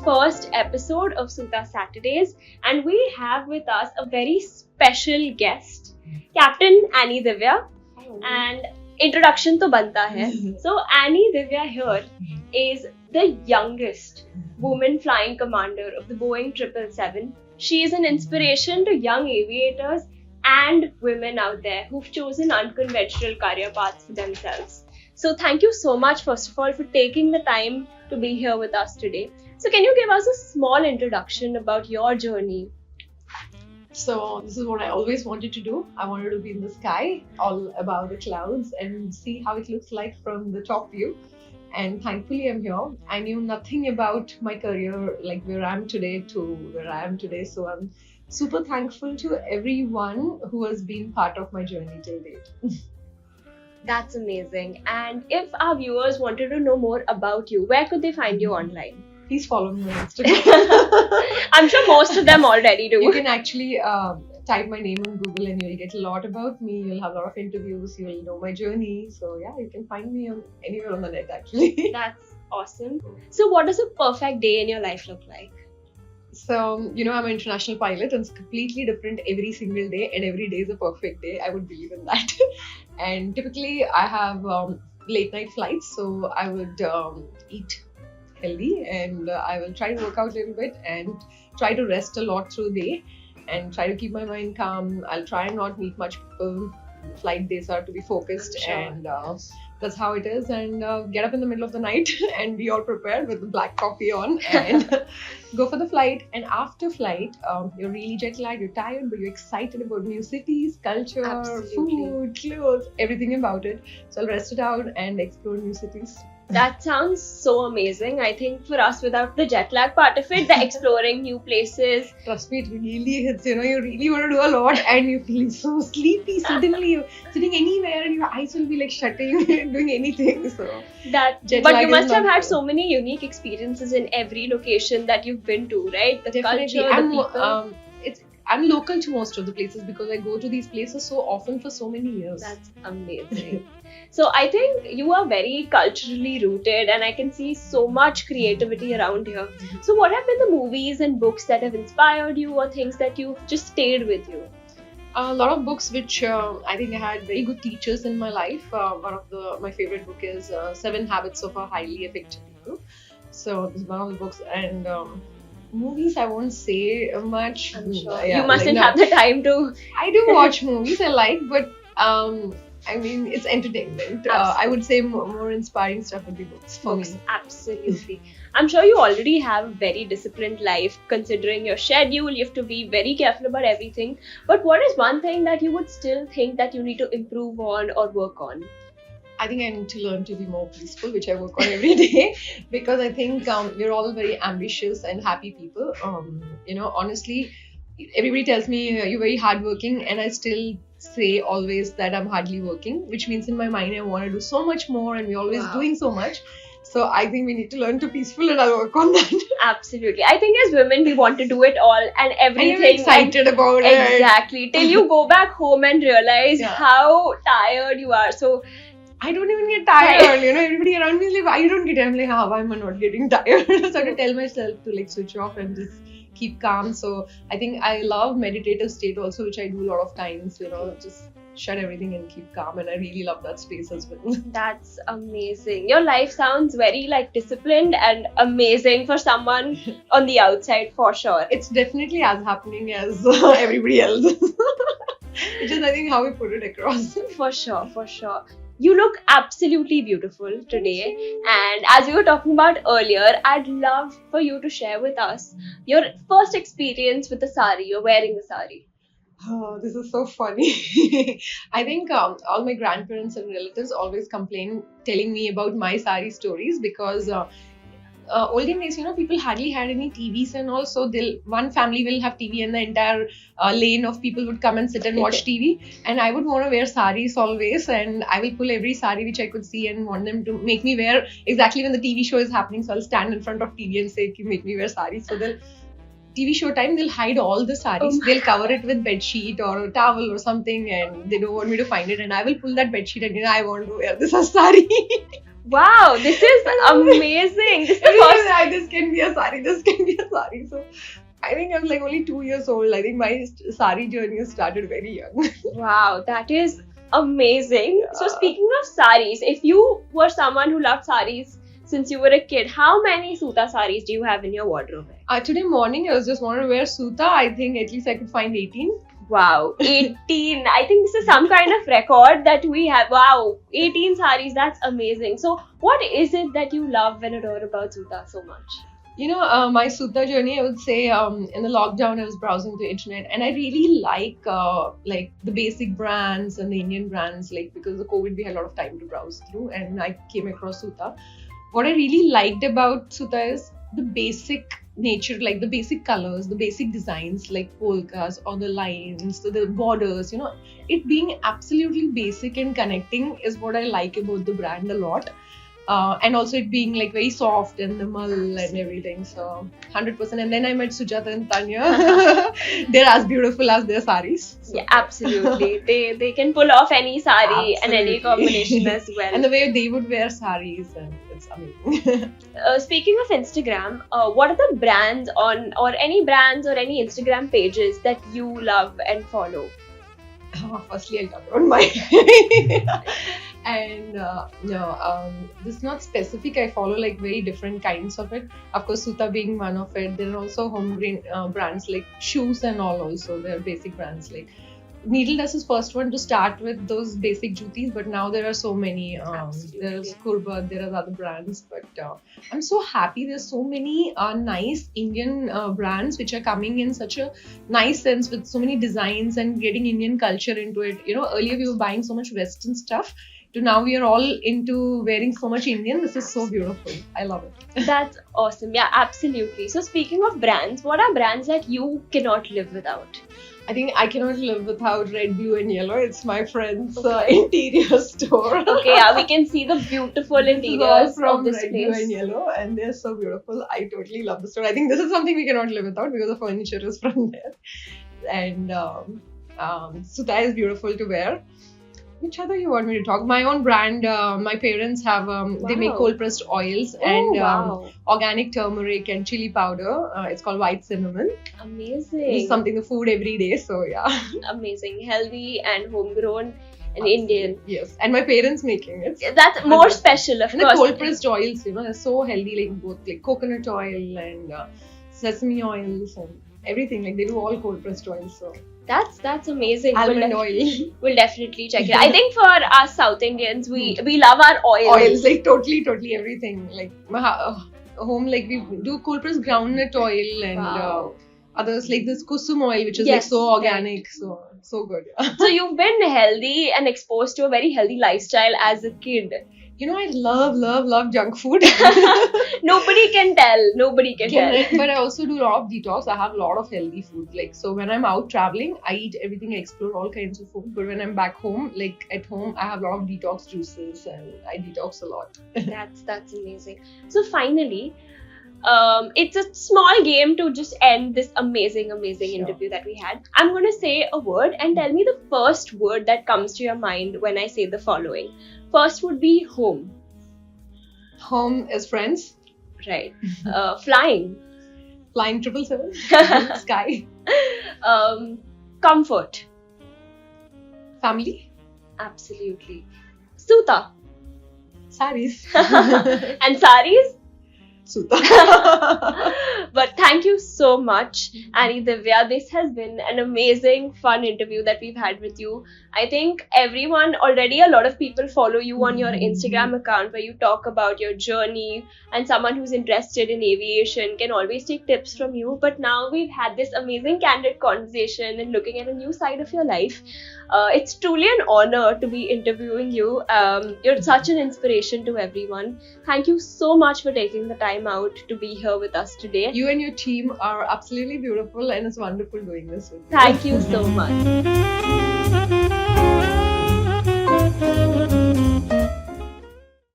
first episode of Suta Saturdays, and we have with us a very special guest, Captain Anny Divya. And introduction to banta hai. So Anny Divya here is the youngest woman flying commander of the Boeing 777. She is an inspiration to young aviators and women out there who've chosen unconventional career paths for themselves. So thank you so much, first of all, for taking the time to be here with us today. So can you give us a small introduction about your journey? So this is what I always wanted to do. I wanted to be in the sky, all above the clouds, and see how it looks like from the top view. And thankfully I'm here. I knew nothing about my career, like where I am today to where I am today. So I'm super thankful to everyone who has been part of my journey till date. That's amazing. And if our viewers wanted to know more about you, where could they find you online? Please follow me on Instagram. I'm sure most of them already do. You can actually type my name on Google and you'll get a lot about me. You'll have a lot of interviews. You'll know my journey. So yeah, you can find me anywhere on the net actually. That's awesome. So what does a perfect day in your life look like? So, I'm an international pilot and it's completely different every single day, and every day is a perfect day. I would believe in that. And typically I have late night flights, so I would eat healthy and I will try to work out a little bit and try to rest a lot through the day and try to keep my mind calm. I'll try and not meet much people. Flight days are to be focused, sure. And that's how it is. And get up in the middle of the night and be all prepared with the black coffee on and go for the flight. And after flight, you're really jet lagged, you're tired, but you're excited about new cities, culture, Absolutely. food, clothes, everything about it. So I'll rest it out and explore new cities. That sounds so amazing. I think for us, without the jet lag part of it, the exploring new places. Trust me, it really hits, you really want to do a lot and you feel so sleepy. Suddenly you're sitting anywhere and your eyes will be like shutting, doing anything. So But you must have had so many unique experiences in every location that you've been to, right? The Definitely. culture, the people. I'm local to most of the places because I go to these places so often for so many years. That's amazing. So I think you are very culturally rooted and I can see so much creativity around here. So what have been the movies and books that have inspired you or things that you've just stayed with you? A lot of books which I think I had very good teachers in my life. One of my favorite book is 7 Habits of a Highly Effective People. So this is one of the books. And movies I won't say much. I'm sure. Yeah, you mustn't have the time to. I do watch movies I like, but it's entertainment. I would say more inspiring stuff would be books for me. Absolutely. I'm sure you already have a very disciplined life considering your schedule. You have to be very careful about everything. But what is one thing that you would still think that you need to improve on or work on? I think I need to learn to be more peaceful, which I work on every day, because I think we're all very ambitious and happy people. Honestly, everybody tells me you're very hardworking, and I still say always that I'm hardly working, which means in my mind I want to do so much more, and we're always doing so much. So I think we need to learn to be peaceful, and I'll work on that. Absolutely. I think as women, we want to do it all and everything. And you're excited about it. Exactly. Till you go back home and realize how tired you are. So I don't even get tired, everybody around me is like, why you don't get tired? I'm like, why am I not getting tired? So I have to tell myself to switch off and just keep calm. So I think I love meditative state also, which I do a lot of times, just shut everything and keep calm. And I really love that space as well. That's amazing. Your life sounds very disciplined and amazing for someone on the outside for sure. It's definitely as happening as everybody else. Which is, I think, how we put it across. For sure. You look absolutely beautiful today, and as we were talking about earlier, I'd love for you to share with us your first experience with the sari. You're wearing the sari. Oh, this is so funny. I think all my grandparents and relatives always complain telling me about my sari stories because olden days, people hardly had any TVs and all, so one family will have TV and the entire lane of people would come and sit and watch TV, and I would want to wear saris always, and I will pull every sari which I could see and want them to make me wear exactly when the TV show is happening. So I'll stand in front of TV and say, make me wear saris. So TV show time, they'll hide all the saris. They'll cover it with bedsheet or a towel or something, and they don't want me to find it. And I will pull that bedsheet and I want to wear this as sari. Wow, this is amazing. This is the first. This can be a sari, this can be a sari. So I think I'm like only 2 years old. I think my sari journey has started very young. Wow, that is amazing. So Yeah. speaking of saris, if you were someone who loved saris since you were a kid, how many Suta saris do you have in your wardrobe? Today morning I was just wanting to wear Suta. I think at least I could find 18. Wow, 18. I think this is some kind of record that we have. Wow, 18 saris. That's amazing. So what is it that you love and adore about Suta so much? My Suta journey, I would say, in the lockdown, I was browsing the internet, and I really like the basic brands and the Indian brands, like because of COVID, we had a lot of time to browse through, and I came across Suta. What I really liked about Suta is the basic nature, like the basic colors, the basic designs, like polkas or the lines, the borders. It being absolutely basic and connecting is what I like about the brand a lot. And also it being like very soft and the mull and everything, so 100%. And then I met Sujata and Tanya. They're as beautiful as their saris. So. Yeah, absolutely. They can pull off any sari and any combination as well. And the way they would wear saris, and it's amazing. Speaking of Instagram, what are the brands or any Instagram pages that you love and follow? Firstly, I'll talk about my and this is not specific. I follow like very different kinds of it. Of course, Suta being one of it. There are also home brands like shoes and all. Also, there are basic brands like Needle Dust is first one to start with those basic jutis, but now there are so many. There's Kurba, there are other brands, but I'm so happy. There's so many nice Indian brands which are coming in such a nice sense with so many designs and getting Indian culture into it. Earlier we were buying so much Western stuff. To now we are all into wearing so much Indian. This is so beautiful. I love it. That's awesome. Yeah, absolutely. So speaking of brands, what are brands that you cannot live without? I think I cannot live without red, blue and yellow. It's my friend's interior store. Okay, yeah, we can see the beautiful interiors from of this red, place. blue and yellow, and they're so beautiful. I totally love the store. I think this is something we cannot live without because the furniture is from there. And Suta is beautiful to wear. Which other you want me to talk? My own brand, my parents have, they make cold pressed oils and organic turmeric and chili powder. It's called white cinnamon. Amazing. It's something to food every day, so yeah. Amazing. Healthy and homegrown and Indian. Yes, and my parents making it. That's more special, of and course. And the cold pressed oils, they're so healthy, like both like coconut oil and sesame oils and everything. Like they do all cold pressed oils, so. That's amazing. Almond oil. We'll definitely check it. I think for us South Indians, we love our oils. Oils, like totally everything. Like my home, like we do cold pressed groundnut oil and others like this kusum oil, which is like so organic, so good. So you've been healthy and exposed to a very healthy lifestyle as a kid. I love junk food. Nobody can tell. But I also do a lot of detox. I have a lot of healthy food. Like, so when I'm out traveling, I eat everything. I explore all kinds of food. But when I'm back home, like at home, I have a lot of detox juices and I detox a lot. That's amazing. So finally, it's a small game to just end this amazing interview that we had. I'm going to say a word and tell me the first word that comes to your mind when I say the following. First would be home. Home is friends. Right. Flying. Flying 777. Sky. Comfort. Family. Absolutely. Suta. Saris. And saris? Suta. But thank you so much, Anny Divya. This has been an amazing, fun interview that we've had with you. I think a lot of people follow you on your Instagram account where you talk about your journey, and someone who's interested in aviation can always take tips from you. But now we've had this amazing candid conversation and looking at a new side of your life. It's truly an honor to be interviewing you. You're such an inspiration to everyone. Thank you so much for taking the time out to be here with us today. You and your team are absolutely beautiful, and it's wonderful doing this with you. Thank you so much.